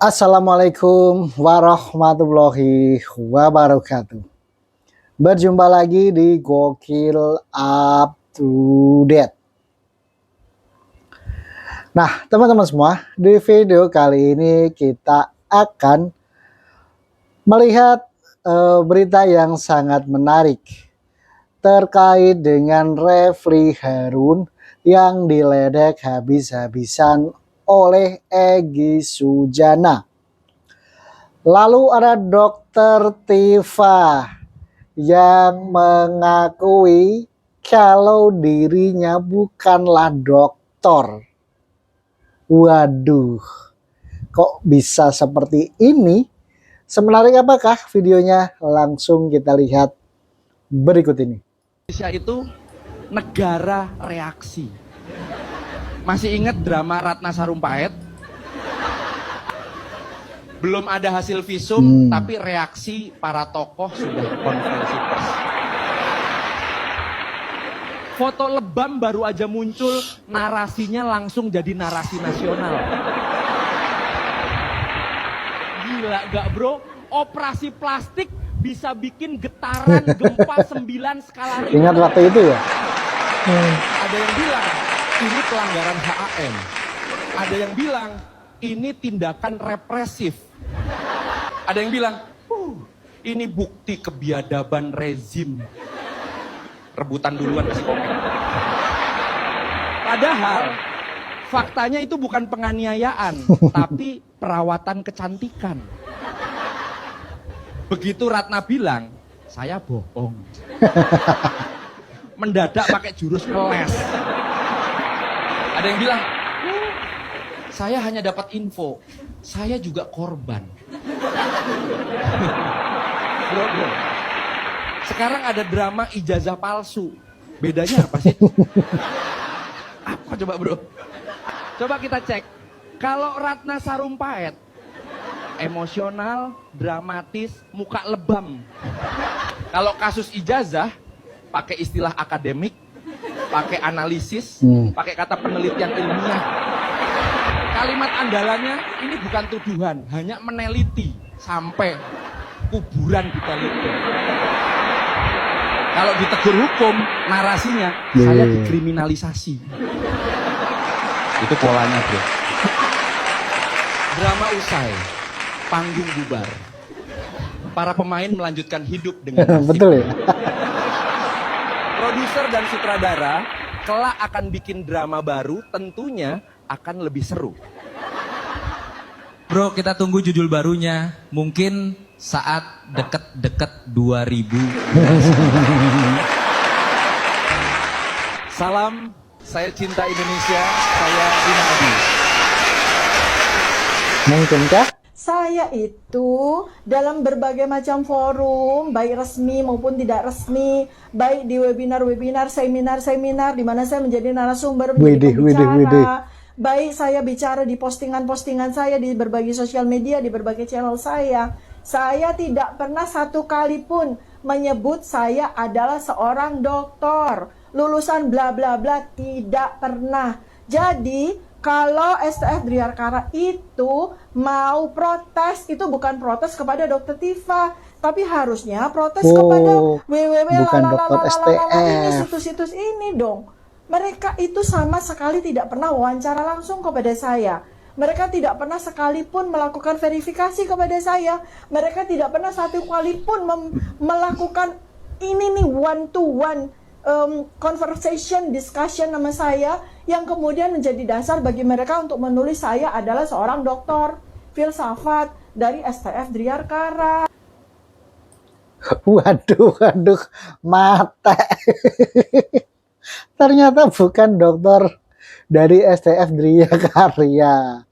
Assalamualaikum warahmatullahi wabarakatuh. Berjumpa lagi di Gokil Up to Date. Nah, teman-teman semua, di video kali ini kita akan melihat berita yang sangat menarik terkait dengan Refly Harun yang diledek habis-habisan oleh Egy Sujana. Lalu ada Dokter Tifa yang mengakui kalau dirinya bukanlah dokter. Waduh, kok bisa seperti ini? Semenarik apakah videonya? Langsung kita lihat berikut ini. Indonesia itu negara reaksi. Masih ingat drama Ratna Sarumpait? Belum ada hasil visum, tapi reaksi para tokoh sudah konferensi pers. Foto lebam baru aja muncul, narasinya langsung jadi narasi nasional. Gila gak bro? Operasi plastik bisa bikin getaran gempa 9 skala Richter. Ingat waktu itu ya? Ada yang bilang ini pelanggaran HAM. Ada yang bilang ini tindakan represif. Ada yang bilang ini bukti kebiadaban rezim. Rebutan duluan kasih komen. Padahal faktanya itu bukan penganiayaan, tapi perawatan kecantikan. Begitu Ratna bilang, saya bohong. Mendadak pakai jurus ngeles. Ada yang bilang, saya hanya dapat info, saya juga korban. Bro. Sekarang ada drama ijazah palsu. Bedanya apa sih? Apa coba bro? Coba kita cek. Kalau Ratna Sarumpait, emosional, dramatis, muka lebam. Kalau kasus ijazah, pakai istilah akademik, pakai analisis, pakai kata penelitian ilmiah. Kalimat andalannya ini bukan tuduhan, hanya meneliti sampai kuburan diteliti. Kalau ditegur hukum, narasinya saya dikriminalisasi. Itu polanya bro. Drama usai, panggung bubar. Para pemain melanjutkan hidup dengan nasib. Betul ya? Produser dan sutradara kelak akan bikin drama baru, tentunya akan lebih seru. Bro, kita tunggu judul barunya. Mungkin saat deket-deket 2000. Salam, saya cinta Indonesia, saya Rina Adi. Mungkinkah? Saya itu dalam berbagai macam forum, baik resmi maupun tidak resmi, baik di webinar-webinar, seminar-seminar, di mana saya menjadi narasumber, menjadi pembicara, baik saya bicara di postingan-postingan saya, di berbagai sosial media, di berbagai channel saya tidak pernah satu kali pun menyebut saya adalah seorang dokter, lulusan bla bla bla, tidak pernah. Jadi kalau STF Driarkara itu mau protes, itu bukan protes kepada Dokter Tifa, tapi harusnya protes kepada bukan dokter STF. ini situs-situs ini dong. Mereka itu sama sekali tidak pernah wawancara langsung kepada saya. Mereka tidak pernah sekalipun melakukan verifikasi kepada saya. Mereka tidak pernah satu kali pun melakukan ini nih one to one conversation, discussion nama saya, yang kemudian menjadi dasar bagi mereka untuk menulis saya adalah seorang dokter filsafat dari STF Driarkara. Waduh, mata. Ternyata bukan dokter dari STF Driarkara.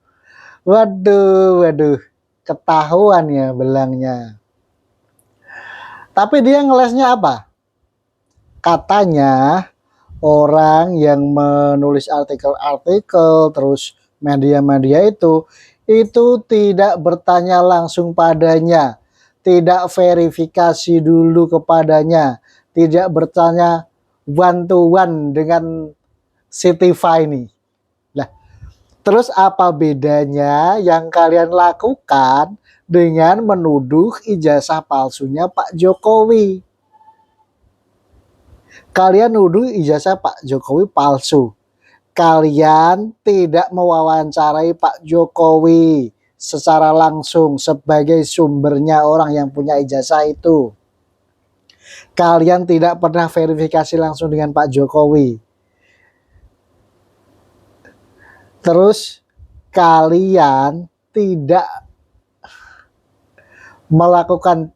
Waduh, ketahuan ya belangnya. Tapi dia ngelesnya apa? Katanya orang yang menulis artikel-artikel terus media-media itu tidak bertanya langsung padanya, tidak verifikasi dulu kepadanya, tidak bertanya one to one dengan si Tifa ini. Lah, Terus apa bedanya yang kalian lakukan dengan menuduh ijazah palsunya Pak Jokowi? Kalian nuduh ijazah Pak Jokowi palsu. Kalian tidak mewawancarai Pak Jokowi secara langsung sebagai sumbernya orang yang punya ijazah itu. Kalian tidak pernah verifikasi langsung dengan Pak Jokowi. Terus kalian tidak melakukan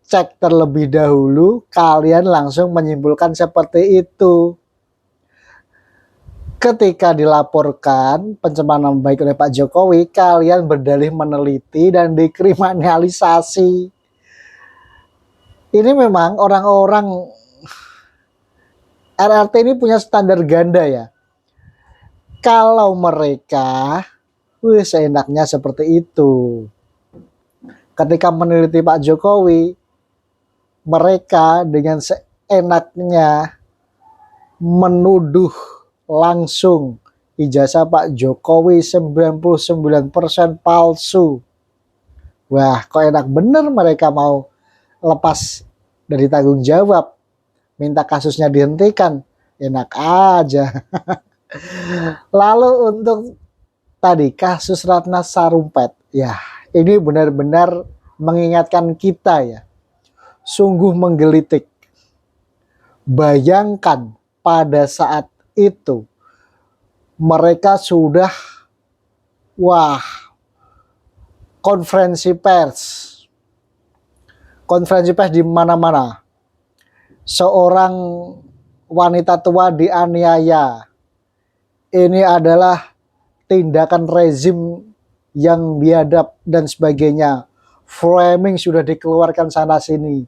cek terlebih dahulu, kalian langsung menyimpulkan seperti itu. Ketika dilaporkan pencemaran baik oleh Pak Jokowi, kalian berdalih meneliti dan dikriminalisasi. Ini memang orang-orang RRT ini punya standar ganda ya. Kalau mereka, seenaknya seperti itu. Ketika meneliti Pak Jokowi, mereka dengan seenaknya menuduh langsung ijazah Pak Jokowi 99% palsu. Wah, kok enak bener mereka mau lepas dari tanggung jawab, minta kasusnya dihentikan. Enak aja. Lalu untuk tadi kasus Ratna Sarumpait, ya ini benar-benar mengingatkan kita ya, sungguh menggelitik. Bayangkan pada saat itu mereka sudah konferensi pers di mana-mana, seorang wanita tua dianiaya. Ini adalah tindakan rezim yang biadab dan sebagainya. Framing sudah dikeluarkan sana sini.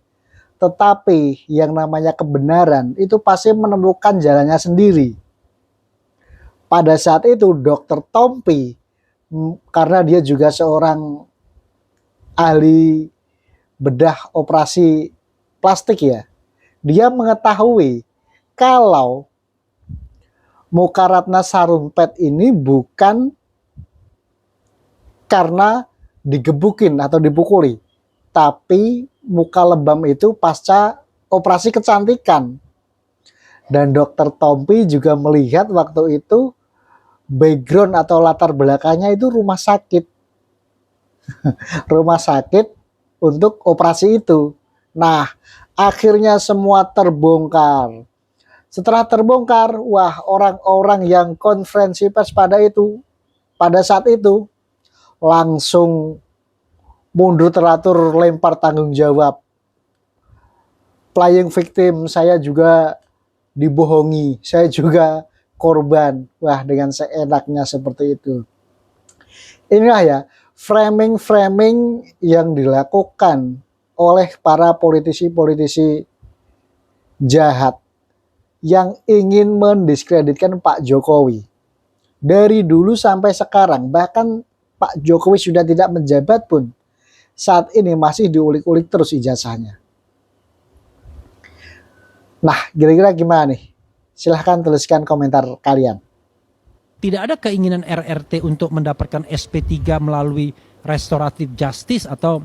Tetapi yang namanya kebenaran itu pasti menemukan jalannya sendiri. Pada saat itu Dr. Tompi, karena dia juga seorang ahli bedah operasi plastik ya, dia mengetahui kalau muka Ratna Sarumpait ini bukan karena digebukin atau dipukuli, tapi muka lebam itu pasca operasi kecantikan. Dan Dr. Tompi juga melihat waktu itu background atau latar belakangnya itu rumah sakit. Rumah sakit untuk operasi itu. Nah, akhirnya semua terbongkar. Setelah terbongkar, wah, orang-orang yang konferensi pers pada saat itu langsung mundur teratur, lempar tanggung jawab. Playing victim, saya juga dibohongi, saya juga korban. Wah, dengan seenaknya seperti itu. Inilah ya, framing-framing yang dilakukan oleh para politisi-politisi jahat yang ingin mendiskreditkan Pak Jokowi. Dari dulu sampai sekarang, bahkan Pak Jokowi sudah tidak menjabat pun, saat ini masih diulik-ulik terus ijazahnya. Nah, kira-kira gimana nih? Silahkan tuliskan komentar kalian. Tidak ada keinginan RRT untuk mendapatkan SP3 melalui restoratif justice atau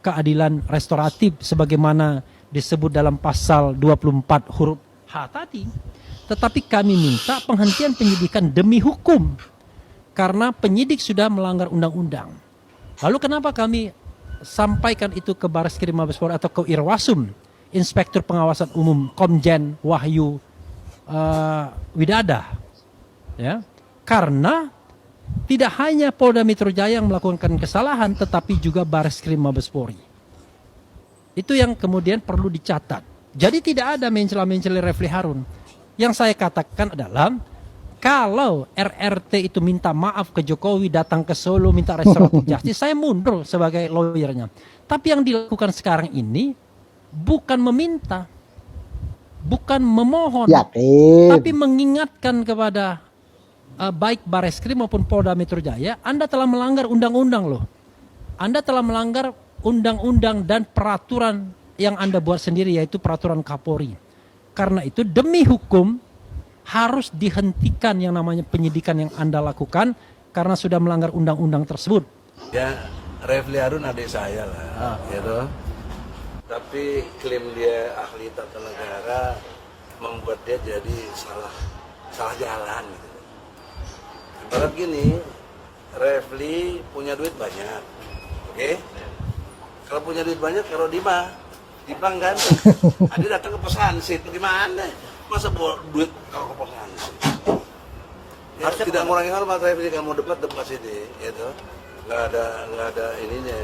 keadilan restoratif sebagaimana disebut dalam pasal 24 huruf H tadi. Tetapi kami minta penghentian penyidikan demi hukum karena penyidik sudah melanggar undang-undang. Lalu kenapa kami sampaikan itu ke Bareskrim Mabes Polri atau ke Irwasum, Inspektur Pengawasan Umum Komjen Wahyu Widada, ya, karena tidak hanya Polda Metro Jaya yang melakukan kesalahan, tetapi juga Bareskrim Mabes Polri. Itu yang kemudian perlu dicatat. Jadi tidak ada mencela-mencela Refli Harun. Yang saya katakan adalah kalau RRT itu minta maaf ke Jokowi, datang ke Solo minta restoratif justice, saya mundur sebagai lawyernya. Tapi yang dilakukan sekarang ini bukan meminta, bukan memohon, tapi mengingatkan kepada baik Bareskrim maupun Polda Metro Jaya, Anda telah melanggar undang-undang loh. Anda telah melanggar undang-undang dan peraturan yang Anda buat sendiri, yaitu peraturan Kapolri. Karena itu demi hukum harus dihentikan yang namanya penyidikan yang Anda lakukan karena sudah melanggar undang-undang tersebut. Ya, Refli Harun adik saya lah, gitu. Tapi klaim dia ahli tata negara membuat dia jadi salah jalan. Gitu. Ibarat gini, Refli punya duit banyak, oke? Kalau punya duit banyak, kalau di bank kan, dia datang ke pos hansip, gimana? Masa bawa duit kalau ke pos hansip? Ya, tidak mengurangi hal, Mas Refli kamu debat sini, gitu. Nggak ada ininya.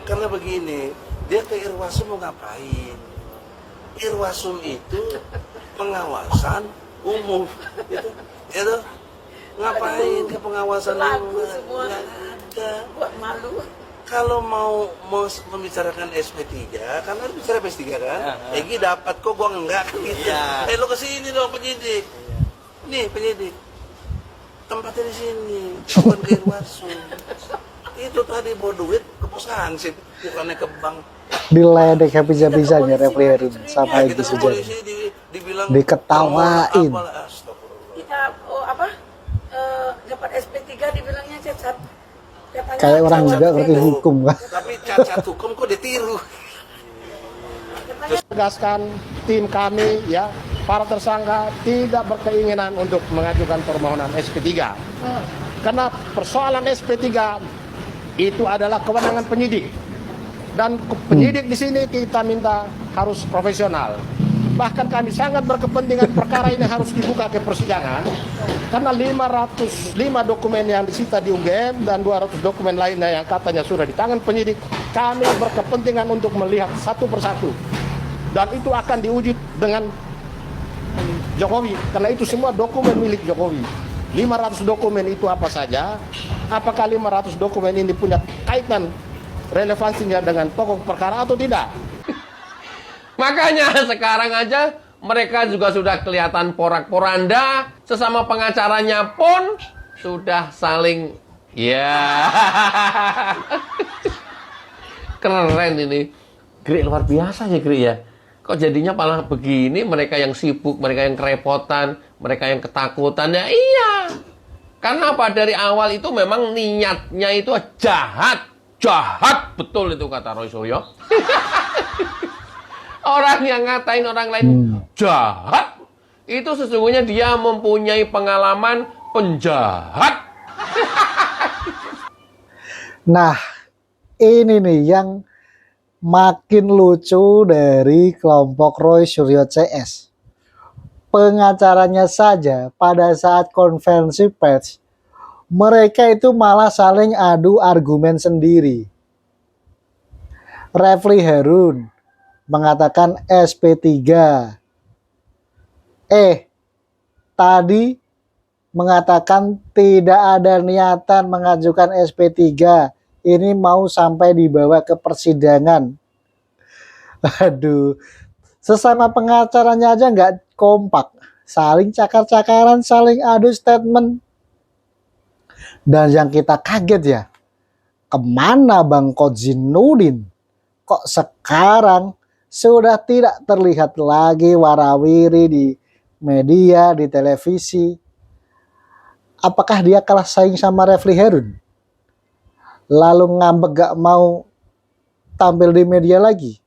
Karena begini, dia ke Irwasum mau ngapain? Irwasum itu pengawasan umum, gitu. Ngapain ke pengawasan umum? Nggak ada. Buat malu. Kalau mau membicarakan SP3, kan harus bicara SP3 kan? Egi dapat kok, gua enggak gitu. Lo kesini dong penyidik. Nih penyidik. Tempatnya di sini, bukan ke Irwasum. Itu tadi bawa duit ke pos hansip, bukannya ke bank. Diledek habis-habisannya Refli Harun sama Kita Egy ke Sujana. polisi dibilang Diketawain. Kita dapat SP3 dibilangnya cacat. Katanya Kayak orang cacat juga ngerti bebas. hukum kan. Tapi cacat hukum kok ditiru. Tegaskan tim kami ya, para tersangka tidak berkeinginan untuk mengajukan permohonan SP3. Karena persoalan SP3 itu adalah kewenangan penyidik. Dan penyidik di sini kita minta harus profesional. Bahkan kami sangat berkepentingan perkara ini harus dibuka ke persidangan. Karena 505 dokumen yang disita di UGM dan 200 dokumen lainnya yang katanya sudah di tangan penyidik. Kami berkepentingan untuk melihat satu persatu. Dan itu akan diuji dengan Jokowi. Karena itu semua dokumen milik Jokowi. 500 dokumen itu apa saja? Apakah 500 dokumen ini punya kaitan relevansinya dengan pokok perkara atau tidak? Makanya sekarang aja mereka juga sudah kelihatan porak-poranda, sesama pengacaranya pun sudah saling keren ini. Gri luar biasa ya Gri ya. Kok jadinya malah begini, mereka yang sibuk, mereka yang kerepotan, mereka yang ketakutan. Ya iya. Karena apa? Dari awal itu memang niatnya itu jahat. Jahat betul itu kata Roy Suryo. Orang yang ngatain orang lain jahat, itu sesungguhnya dia mempunyai pengalaman penjahat. Nah, ini nih yang makin lucu dari kelompok Roy Suryo CS. Pengacaranya saja pada saat konferensi pers, mereka itu malah saling adu argumen sendiri. Refli Harun mengatakan SP3. Tadi mengatakan tidak ada niatan mengajukan SP3. Ini mau sampai dibawa ke persidangan. Aduh, sesama pengacaranya aja nggak kompak. Saling cakar-cakaran, saling adu statement. Dan yang kita kaget ya, kemana Bang Kodzinudin? Kok sekarang sudah tidak terlihat lagi warawiri di media, di televisi? Apakah dia kalah saing sama Refli Harun? Lalu ngambek gak mau tampil di media lagi?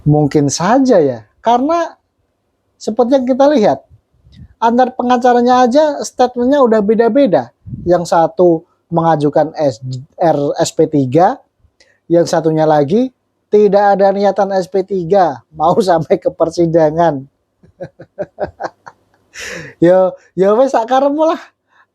Mungkin saja ya, karena seperti yang kita lihat, antar pengacaranya aja statementnya udah beda-beda. Yang satu mengajukan SP3, yang satunya lagi tidak ada niatan SP3, mau sampai ke persidangan. Yo wes sakaremu lah,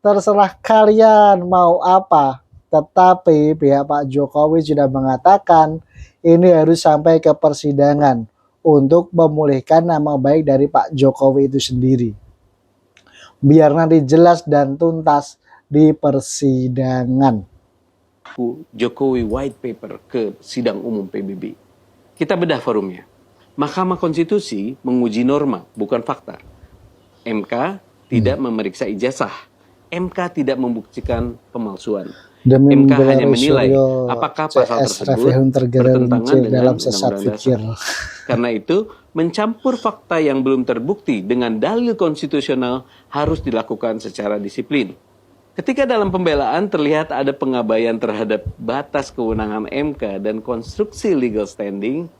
terserah kalian mau apa. Tetapi pihak Pak Jokowi sudah mengatakan ini harus sampai ke persidangan untuk memulihkan nama baik dari Pak Jokowi itu sendiri. Biar nanti jelas dan tuntas di persidangan. Jokowi White Paper ke sidang umum PBB. Kita bedah forumnya. Mahkamah Konstitusi menguji norma, bukan fakta. MK tidak memeriksa ijazah. MK tidak membuktikan pemalsuan. Demi MK membela hanya Roy menilai Suryo, apakah pasal CS tersebut Refli Harun tergerak bertentangan dengan dalam sesat Undang-Undang fikir. Dasar. Karena itu, mencampur fakta yang belum terbukti dengan dalil konstitusional harus dilakukan secara disiplin. Ketika dalam pembelaan terlihat ada pengabaian terhadap batas kewenangan MK dan konstruksi legal standing,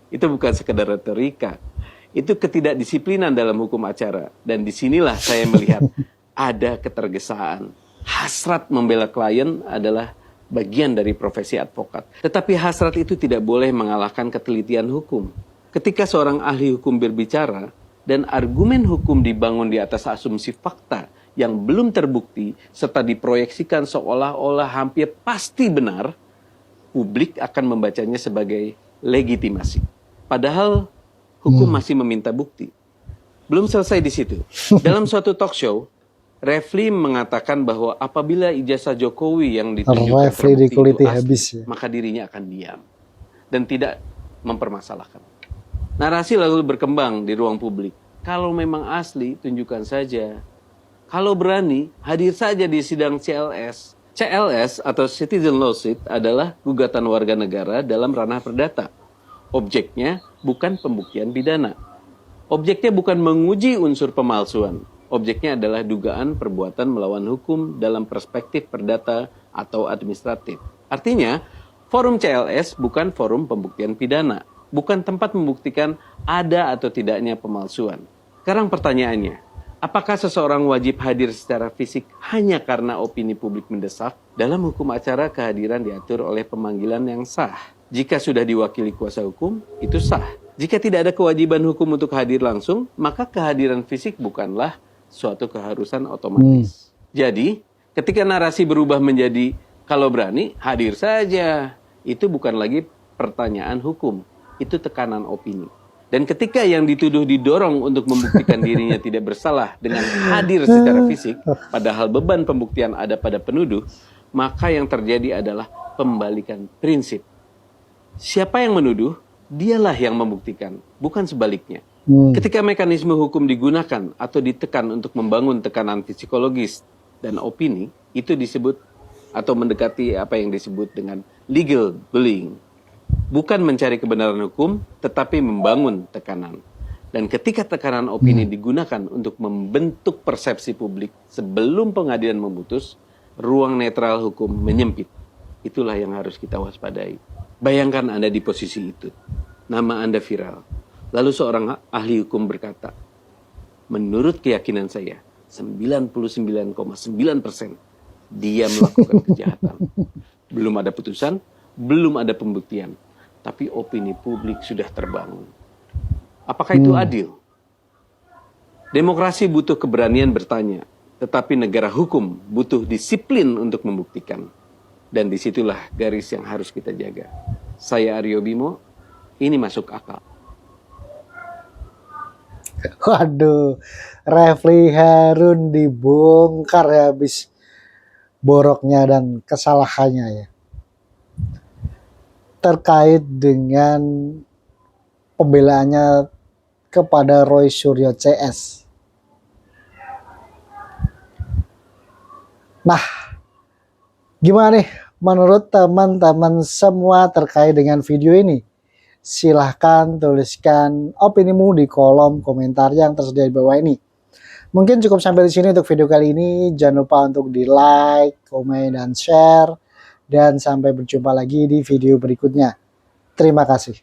itu bukan sekedar retorika. Itu ketidakdisiplinan dalam hukum acara. Dan disinilah saya melihat ada ketergesaan. Hasrat membela klien adalah bagian dari profesi advokat. Tetapi hasrat itu tidak boleh mengalahkan ketelitian hukum. Ketika seorang ahli hukum berbicara dan argumen hukum dibangun di atas asumsi fakta yang belum terbukti serta diproyeksikan seolah-olah hampir pasti benar, publik akan membacanya sebagai legitimasi. Padahal hukum masih meminta bukti. Belum selesai di situ. Dalam suatu talk show, Refli mengatakan bahwa apabila ijazah Jokowi yang ditunjukkan Refli terbukti dikuliti itu asli, habis ya. maka dirinya akan diam dan tidak mempermasalahkan. Narasi lalu berkembang di ruang publik. Kalau memang asli, tunjukkan saja. Kalau berani, hadir saja di sidang CLS. CLS atau Citizen Lawsuit adalah gugatan warga negara dalam ranah perdata. Objeknya bukan pembuktian pidana. Objeknya bukan menguji unsur pemalsuan. Objeknya adalah dugaan perbuatan melawan hukum dalam perspektif perdata atau administratif. Artinya, forum CLS bukan forum pembuktian pidana. Bukan tempat membuktikan ada atau tidaknya pemalsuan. Sekarang pertanyaannya, apakah seseorang wajib hadir secara fisik hanya karena opini publik mendesak? Dalam hukum acara, kehadiran diatur oleh pemanggilan yang sah. Jika sudah diwakili kuasa hukum, itu sah. Jika tidak ada kewajiban hukum untuk hadir langsung, maka kehadiran fisik bukanlah suatu keharusan otomatis. Jadi, ketika narasi berubah menjadi kalau berani, hadir saja. Itu bukan lagi pertanyaan hukum, itu tekanan opini. Dan ketika yang dituduh didorong untuk membuktikan dirinya tidak bersalah dengan hadir secara fisik, padahal beban pembuktian ada pada penuduh, maka yang terjadi adalah pembalikan prinsip. Siapa yang menuduh, dialah yang membuktikan, bukan sebaliknya. Ketika mekanisme hukum digunakan atau ditekan untuk membangun tekanan psikologis dan opini, itu disebut atau mendekati apa yang disebut dengan legal bullying. Bukan mencari kebenaran hukum, tetapi membangun tekanan. Dan ketika tekanan opini digunakan untuk membentuk persepsi publik sebelum pengadilan memutus, ruang netral hukum menyempit. Itulah yang harus kita waspadai. Bayangkan Anda di posisi itu. Nama Anda viral. Lalu seorang ahli hukum berkata, menurut keyakinan saya, 99,9% dia melakukan kejahatan. Belum ada putusan, belum ada pembuktian. Tapi opini publik sudah terbangun. Apakah itu adil? Demokrasi butuh keberanian bertanya. Tetapi negara hukum butuh disiplin untuk membuktikan. Dan disitulah garis yang harus kita jaga. Saya Aryo Bimo, ini masuk akal. Waduh, Refli Harun dibongkar ya habis boroknya dan kesalahannya ya. Terkait dengan pembelaannya kepada Roy Suryo CS. Nah, gimana nih menurut teman-teman semua terkait dengan video ini? Silahkan tuliskan opinimu di kolom komentar yang tersedia di bawah ini. Mungkin cukup sampai di sini untuk video kali ini. Jangan lupa untuk di like, komen, dan share. Dan sampai berjumpa lagi di video berikutnya. Terima kasih.